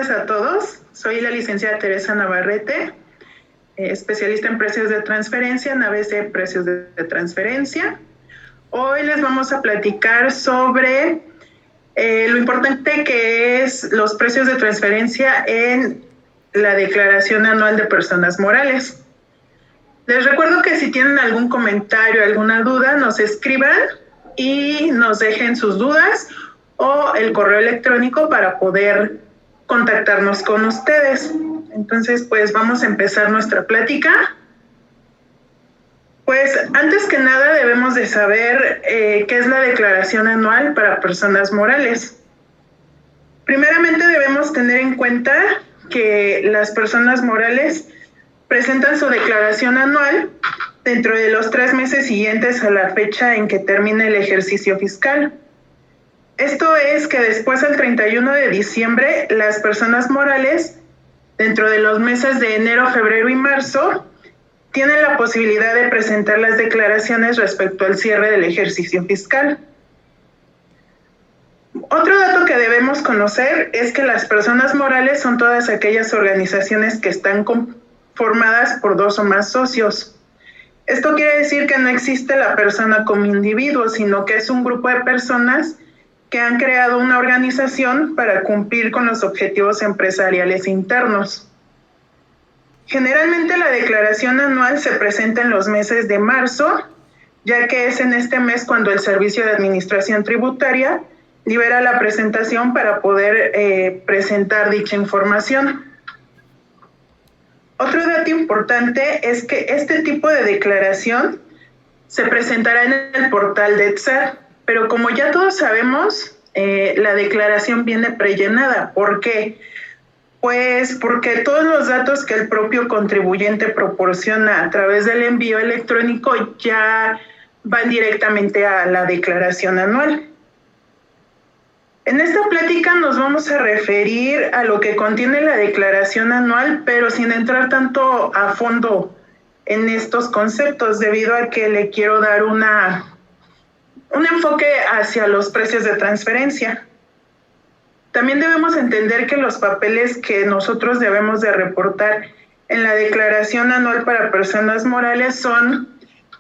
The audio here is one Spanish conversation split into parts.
tardes a todos. Soy la licenciada Teresa Navarrete, especialista en precios de transferencia en ABC Precios de Transferencia. Hoy les vamos a platicar sobre lo importante que es los precios de transferencia en la Declaración Anual de Personas Morales. Les recuerdo que si tienen algún comentario, alguna duda, nos escriban y nos dejen sus dudas o el correo electrónico para poder contactarnos con ustedes. Entonces, pues vamos a empezar nuestra plática. Pues antes que nada debemos de saber qué es la declaración anual para personas morales. Primeramente debemos tener en cuenta que las personas morales presentan su declaración anual dentro de los 3 meses siguientes a la fecha en que termine el ejercicio fiscal. Esto es que después del 31 de diciembre, las personas morales, dentro de los meses de enero, febrero y marzo, tienen la posibilidad de presentar las declaraciones respecto al cierre del ejercicio fiscal. Otro dato que debemos conocer es que las personas morales son todas aquellas organizaciones que están conformadas por 2 o más socios. Esto quiere decir que no existe la persona como individuo, sino que es un grupo de personas que han creado una organización para cumplir con los objetivos empresariales internos. Generalmente la declaración anual se presenta en los meses de marzo, ya que es en este mes cuando el Servicio de Administración Tributaria libera la presentación para poder presentar dicha información. Otro dato importante es que este tipo de declaración se presentará en el portal de ETSAR, pero como ya todos sabemos, la declaración viene prellenada. ¿Por qué? Pues porque todos los datos que el propio contribuyente proporciona a través del envío electrónico ya van directamente a la declaración anual. En esta plática nos vamos a referir a lo que contiene la declaración anual, pero sin entrar tanto a fondo en estos conceptos, debido a que le quiero dar un enfoque hacia los precios de transferencia. También debemos entender que los papeles que nosotros debemos de reportar en la declaración anual para personas morales son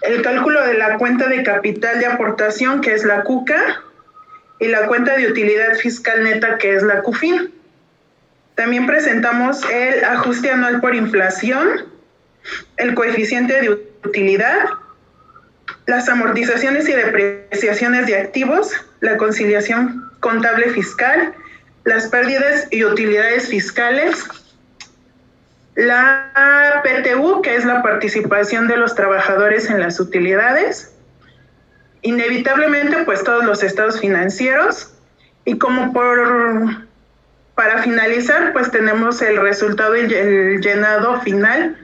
el cálculo de la cuenta de capital de aportación, que es la CUCA, y la cuenta de utilidad fiscal neta, que es la CUFIN. También presentamos el ajuste anual por inflación, el coeficiente de utilidad, las amortizaciones y depreciaciones de activos, la conciliación contable fiscal, las pérdidas y utilidades fiscales, la PTU, que es la participación de los trabajadores en las utilidades, inevitablemente pues todos los estados financieros, y como para finalizar pues tenemos el resultado y el llenado final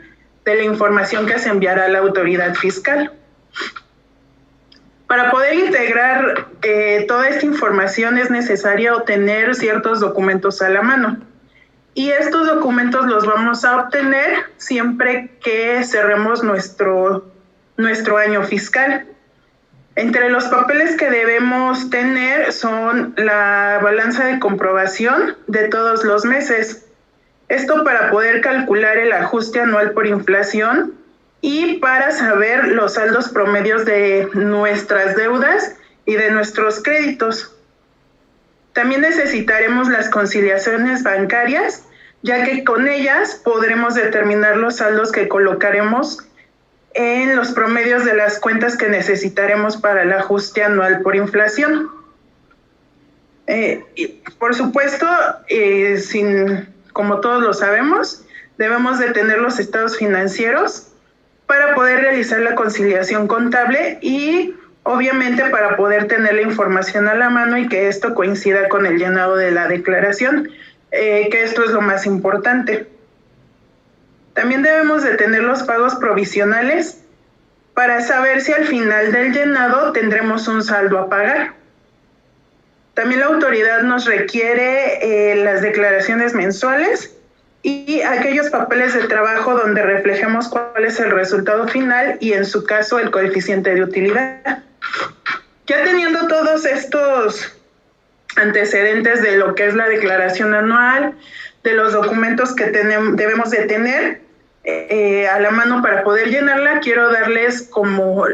de la información que se enviará a la autoridad fiscal. Para poder integrar toda esta información es necesario tener ciertos documentos a la mano, y estos documentos los vamos a obtener siempre que cerremos nuestro año fiscal. Entre los papeles que debemos tener son la balanza de comprobación de todos los meses. Esto para poder calcular el ajuste anual por inflación y para saber los saldos promedios de nuestras deudas y de nuestros créditos. También necesitaremos las conciliaciones bancarias, ya que con ellas podremos determinar los saldos que colocaremos en los promedios de las cuentas que necesitaremos para el ajuste anual por inflación. Y por supuesto, como todos lo sabemos, debemos de tener los estados financieros para poder realizar la conciliación contable y obviamente para poder tener la información a la mano y que esto coincida con el llenado de la declaración, que esto es lo más importante. También debemos de tener los pagos provisionales para saber si al final del llenado tendremos un saldo a pagar. También la autoridad nos requiere las declaraciones mensuales y aquellos papeles de trabajo donde reflejemos cuál es el resultado final y en su caso el coeficiente de utilidad. Ya teniendo todos estos antecedentes de lo que es la declaración anual, de los documentos que debemos de tener a la mano para poder llenarla. Quiero darles como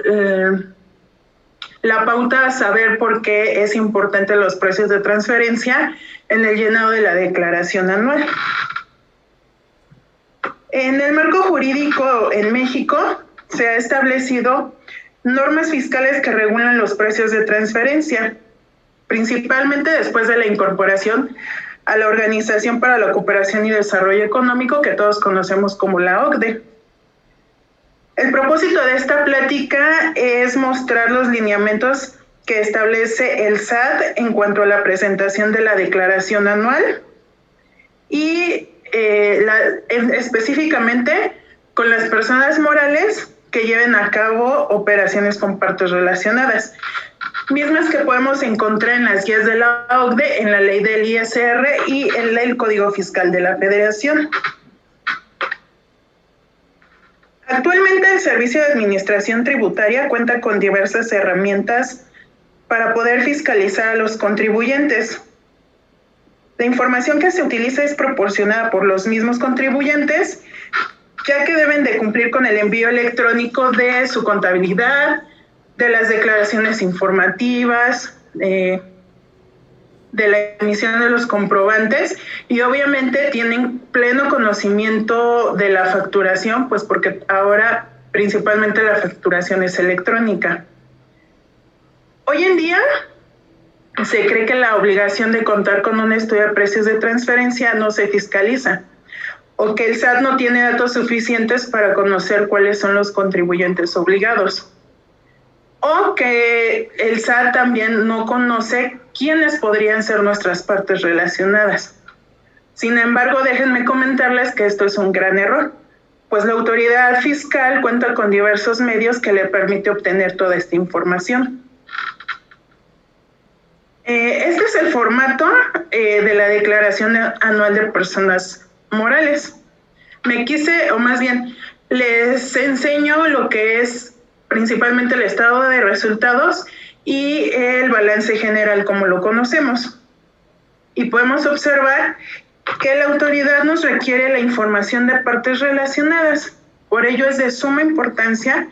la pauta a saber por qué es importante los precios de transferencia en el llenado de la declaración anual. En el marco jurídico en México se ha establecido normas fiscales que regulan los precios de transferencia, principalmente después de la incorporación a la Organización para la Cooperación y Desarrollo Económico, que todos conocemos como la OCDE. El propósito de esta plática es mostrar los lineamientos que establece el SAT en cuanto a la presentación de la declaración anual y específicamente con las personas morales que lleven a cabo operaciones con partes relacionadas, mismas que podemos encontrar en las guías de la OCDE, en la ley del ISR y en el Código Fiscal de la Federación. Actualmente el Servicio de Administración Tributaria cuenta con diversas herramientas para poder fiscalizar a los contribuyentes. La información que se utiliza es proporcionada por los mismos contribuyentes, ya que deben de cumplir con el envío electrónico de su contabilidad, de las declaraciones informativas, de la emisión de los comprobantes, y obviamente tienen pleno conocimiento de la facturación, pues porque ahora principalmente la facturación es electrónica. Hoy en día se cree que la obligación de contar con un estudio de precios de transferencia no se fiscaliza, o que el SAT no tiene datos suficientes para conocer cuáles son los contribuyentes obligados, o que el SAT también no conoce quiénes podrían ser nuestras partes relacionadas. Sin embargo, déjenme comentarles que esto es un gran error, pues la autoridad fiscal cuenta con diversos medios que le permite obtener toda esta información. Este es el formato de la declaración anual de personas morales. Les enseño lo que es principalmente el estado de resultados y el balance general como lo conocemos. Y podemos observar que la autoridad nos requiere la información de partes relacionadas. Por ello es de suma importancia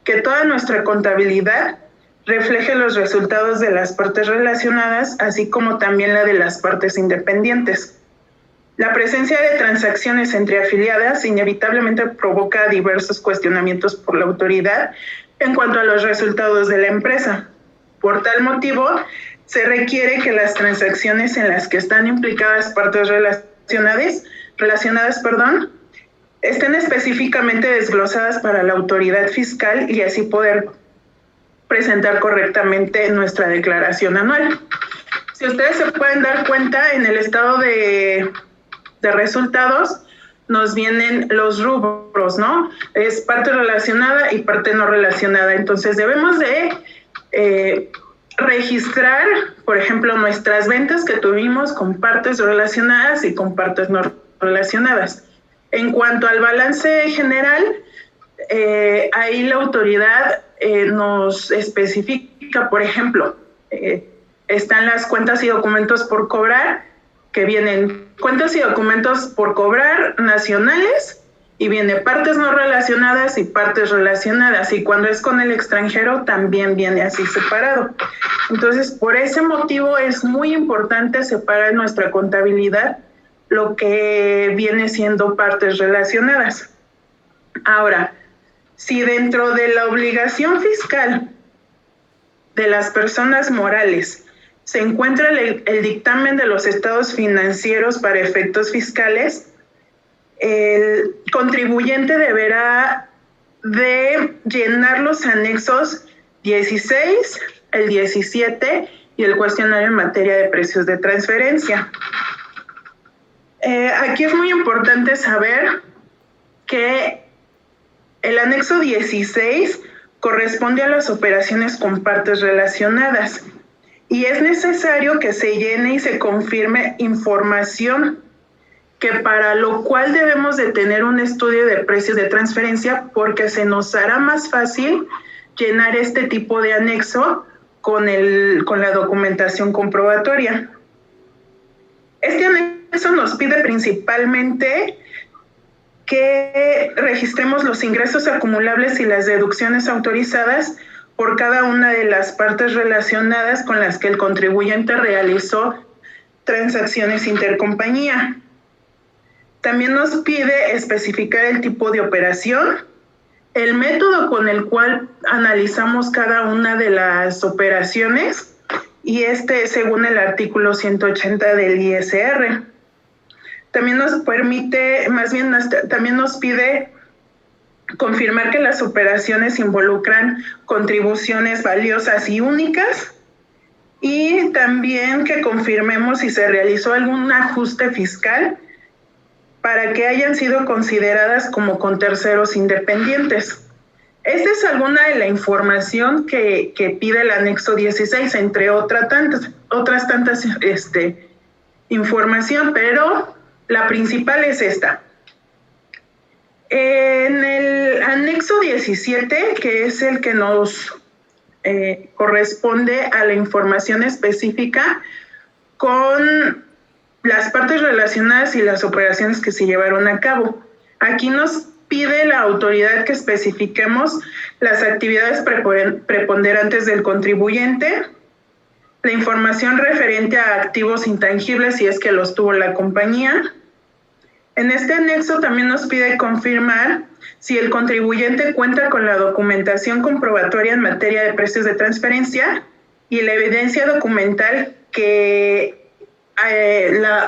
que toda nuestra contabilidad refleje los resultados de las partes relacionadas, así como también la de las partes independientes. La presencia de transacciones entre afiliadas inevitablemente provoca diversos cuestionamientos por la autoridad en cuanto a los resultados de la empresa. Por tal motivo, se requiere que las transacciones en las que están implicadas partes relacionadas, estén específicamente desglosadas para la autoridad fiscal y así poder presentar correctamente nuestra declaración anual. Si ustedes se pueden dar cuenta, en el estado de resultados nos vienen los rubros, ¿no? Es parte relacionada y parte no relacionada. Entonces debemos de registrar, por ejemplo, nuestras ventas que tuvimos con partes relacionadas y con partes no relacionadas. En cuanto al balance general, ahí la autoridad nos especifica, por ejemplo, están las cuentas y documentos por cobrar, que vienen cuentas y documentos por cobrar nacionales, y viene partes no relacionadas y partes relacionadas, y cuando es con el extranjero también viene así separado. Entonces, por ese motivo es muy importante separar en nuestra contabilidad lo que viene siendo partes relacionadas. Ahora, si dentro de la obligación fiscal de las personas morales se encuentra el dictamen de los estados financieros para efectos fiscales, el contribuyente deberá de llenar los anexos 16, el 17 y el cuestionario en materia de precios de transferencia. Aquí es muy importante saber que el anexo 16 corresponde a las operaciones con partes relacionadas y es necesario que se llene y se confirme información, que para lo cual debemos de tener un estudio de precios de transferencia, porque se nos hará más fácil llenar este tipo de anexo con la documentación comprobatoria. Este anexo nos pide principalmente que registremos los ingresos acumulables y las deducciones autorizadas por cada una de las partes relacionadas con las que el contribuyente realizó transacciones intercompañía. También nos pide especificar el tipo de operación, el método con el cual analizamos cada una de las operaciones, y según el artículo 180 del ISR. También también nos pide confirmar que las operaciones involucran contribuciones valiosas y únicas, y también que confirmemos si se realizó algún ajuste fiscal para que hayan sido consideradas como con terceros independientes. Esta es alguna de la información que pide el anexo 16, entre otras tantas información, pero la principal es esta. En el anexo 17, que es el que nos corresponde a la información específica con las partes relacionadas y las operaciones que se llevaron a cabo. Aquí nos pide la autoridad que especifiquemos las actividades preponderantes del contribuyente, la información referente a activos intangibles si es que los tuvo la compañía. En este anexo también nos pide confirmar si el contribuyente cuenta con la documentación comprobatoria en materia de precios de transferencia y la evidencia documental que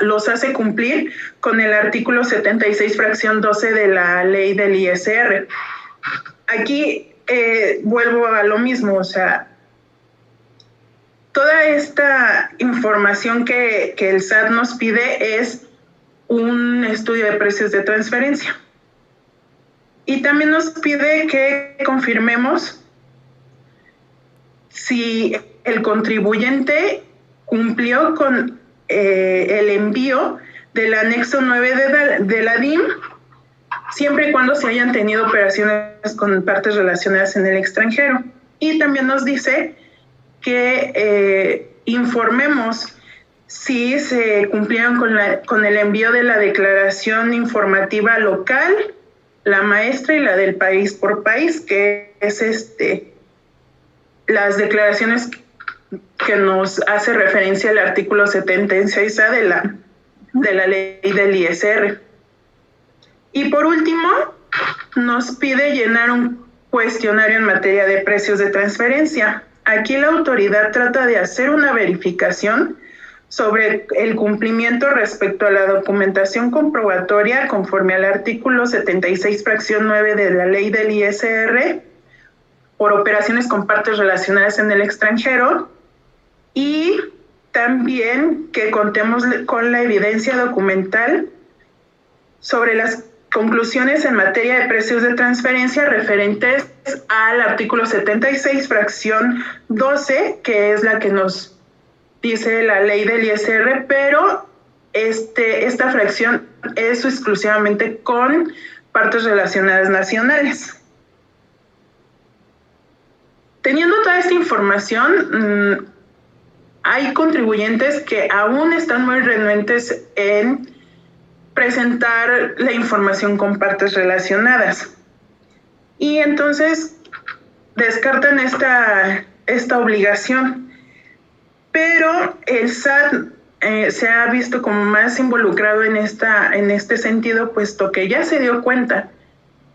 los hace cumplir con el artículo 76, fracción 12 de la ley del ISR. Aquí vuelvo a lo mismo, o sea, toda esta información que el SAT nos pide es un estudio de precios de transferencia. Y también nos pide que confirmemos si el contribuyente cumplió con el envío del anexo 9 de la DIM, siempre y cuando se hayan tenido operaciones con partes relacionadas en el extranjero. Y también nos dice que informemos si se cumplieron con el envío de la declaración informativa local, la maestra y la del país por país, que es las declaraciones que nos hace referencia al artículo 76A de la ley del ISR. Y por último, nos pide llenar un cuestionario en materia de precios de transferencia. Aquí la autoridad trata de hacer una verificación sobre el cumplimiento respecto a la documentación comprobatoria conforme al artículo 76, fracción 9 de la ley del ISR por operaciones con partes relacionadas en el extranjero, y también que contemos con la evidencia documental sobre las conclusiones en materia de precios de transferencia referentes al artículo 76, fracción 12, que es la que nos dice la ley del ISR, pero esta fracción es exclusivamente con partes relacionadas nacionales. Teniendo toda esta información, hay contribuyentes que aún están muy renuentes en presentar la información con partes relacionadas. Y entonces descartan esta obligación. Pero el SAT se ha visto como más involucrado en este sentido, puesto que ya se dio cuenta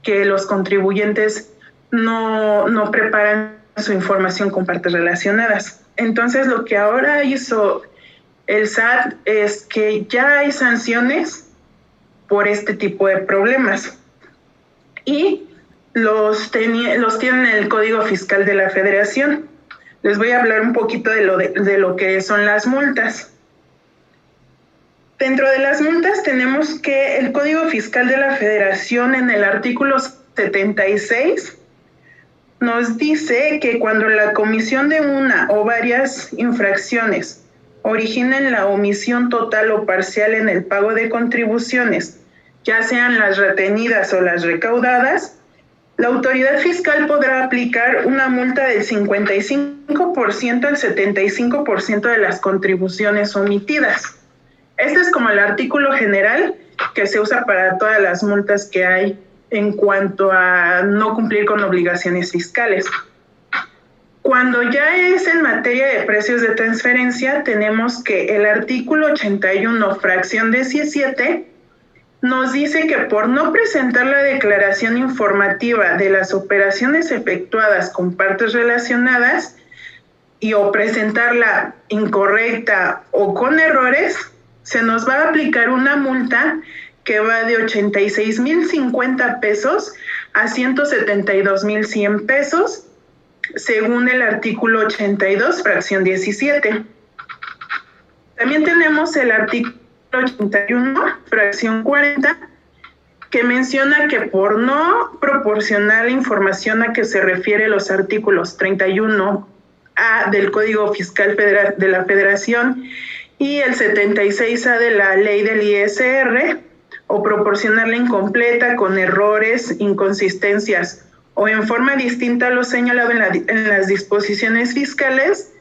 que los contribuyentes no preparan su información con partes relacionadas. Entonces, lo que ahora hizo el SAT es que ya hay sanciones por este tipo de problemas. Y los tienen en el Código Fiscal de la Federación. Les voy a hablar un poquito de lo que son las multas. Dentro de las multas tenemos que el Código Fiscal de la Federación, en el artículo 76, nos dice que cuando la comisión de una o varias infracciones originen la omisión total o parcial en el pago de contribuciones, ya sean las retenidas o las recaudadas, la autoridad fiscal podrá aplicar una multa del 55% al 75% de las contribuciones omitidas. Este es como el artículo general que se usa para todas las multas que hay en cuanto a no cumplir con obligaciones fiscales. Cuando ya es en materia de precios de transferencia, tenemos que el artículo 81, fracción 17, nos dice que por no presentar la declaración informativa de las operaciones efectuadas con partes relacionadas y o presentarla incorrecta o con errores, se nos va a aplicar una multa que va de 86,050 pesos a 172,100 pesos, según el artículo 82, fracción 17. También tenemos el artículo 81, fracción 40, que menciona que por no proporcionar la información a que se refiere los artículos 31A del Código Fiscal Federal de la Federación y el 76A de la Ley del ISR, o proporcionarla incompleta, con errores, inconsistencias o en forma distinta a lo señalado en las disposiciones fiscales,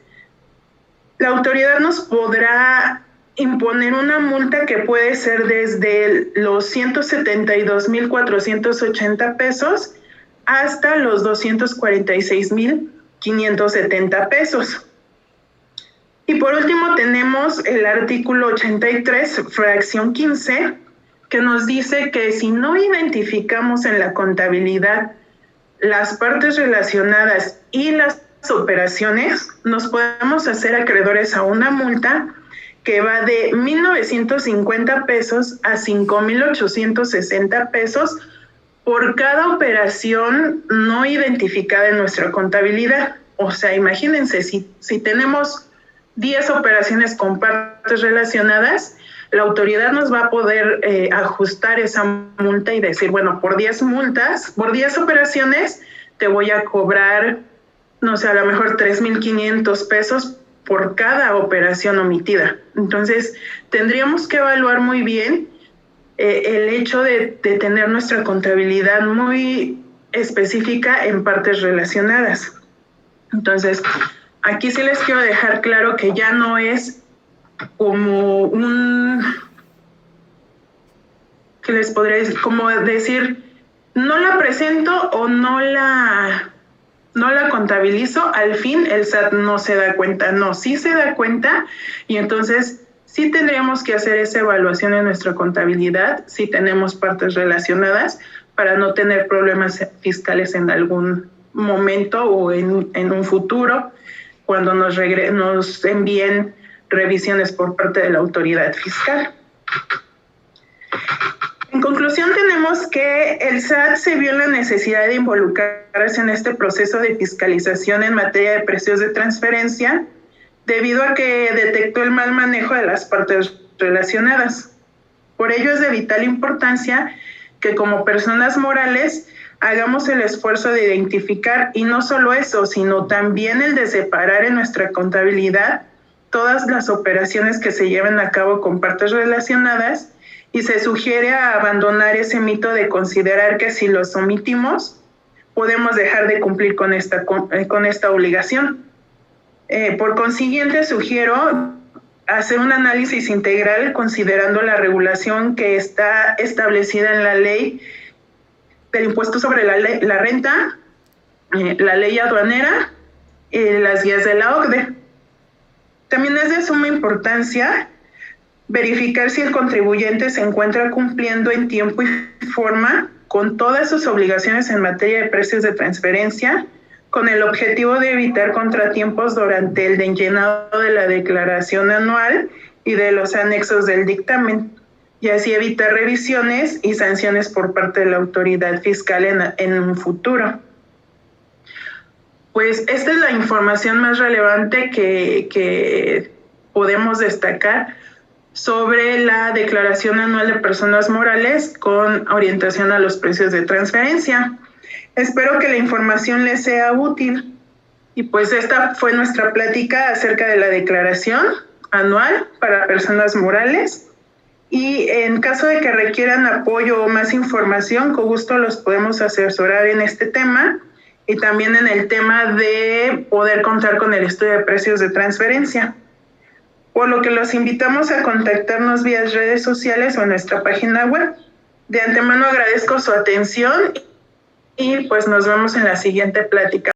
la autoridad nos podrá imponer una multa que puede ser desde los 172,480 pesos hasta los 246,570 pesos. Y por último tenemos el artículo 83, fracción 15, que nos dice que si no identificamos en la contabilidad las partes relacionadas y las operaciones, nos podemos hacer acreedores a una multa que va de 1,950 pesos a 5,860 pesos por cada operación no identificada en nuestra contabilidad. O sea, imagínense, si tenemos 10 operaciones con partes relacionadas, la autoridad nos va a poder ajustar esa multa y decir, bueno, por 10 multas, por 10 operaciones, te voy a cobrar, no sé, a lo mejor 3,500 pesos por cada operación omitida. Entonces, tendríamos que evaluar muy bien el hecho de tener nuestra contabilidad muy específica en partes relacionadas. Entonces, aquí sí les quiero dejar claro que ya no es como ¿qué les podría decir? Como decir, no la presento o no la contabilizo, al fin el SAT no se da cuenta. No, sí se da cuenta, y entonces sí tendríamos que hacer esa evaluación en nuestra contabilidad si tenemos partes relacionadas, para no tener problemas fiscales en algún momento o en un futuro, cuando nos envíen revisiones por parte de la autoridad fiscal. En conclusión, tenemos que el SAT se vio en la necesidad de involucrarse en este proceso de fiscalización en materia de precios de transferencia, debido a que detectó el mal manejo de las partes relacionadas. Por ello es de vital importancia que como personas morales hagamos el esfuerzo de identificar, y no solo eso, sino también el de separar en nuestra contabilidad todas las operaciones que se lleven a cabo con partes relacionadas, y se sugiere abandonar ese mito de considerar que si los omitimos podemos dejar de cumplir con esta obligación. Por consiguiente, sugiero hacer un análisis integral considerando la regulación que está establecida en la ley del impuesto sobre la renta, la ley aduanera y las guías de la OCDE. También es de suma importancia verificar si el contribuyente se encuentra cumpliendo en tiempo y forma con todas sus obligaciones en materia de precios de transferencia, con el objetivo de evitar contratiempos durante el llenado de la declaración anual y de los anexos del dictamen, y así evitar revisiones y sanciones por parte de la autoridad fiscal en un futuro. Pues esta es la información más relevante que podemos destacar sobre la declaración anual de personas morales con orientación a los precios de transferencia. Espero que la información les sea útil. Y pues esta fue nuestra plática acerca de la declaración anual para personas morales. Y en caso de que requieran apoyo o más información, con gusto los podemos asesorar en este tema, y también en el tema de poder contar con el estudio de precios de transferencia. por lo que los invitamos a contactarnos vía redes sociales o en nuestra página web. De antemano agradezco su atención y pues nos vemos en la siguiente plática.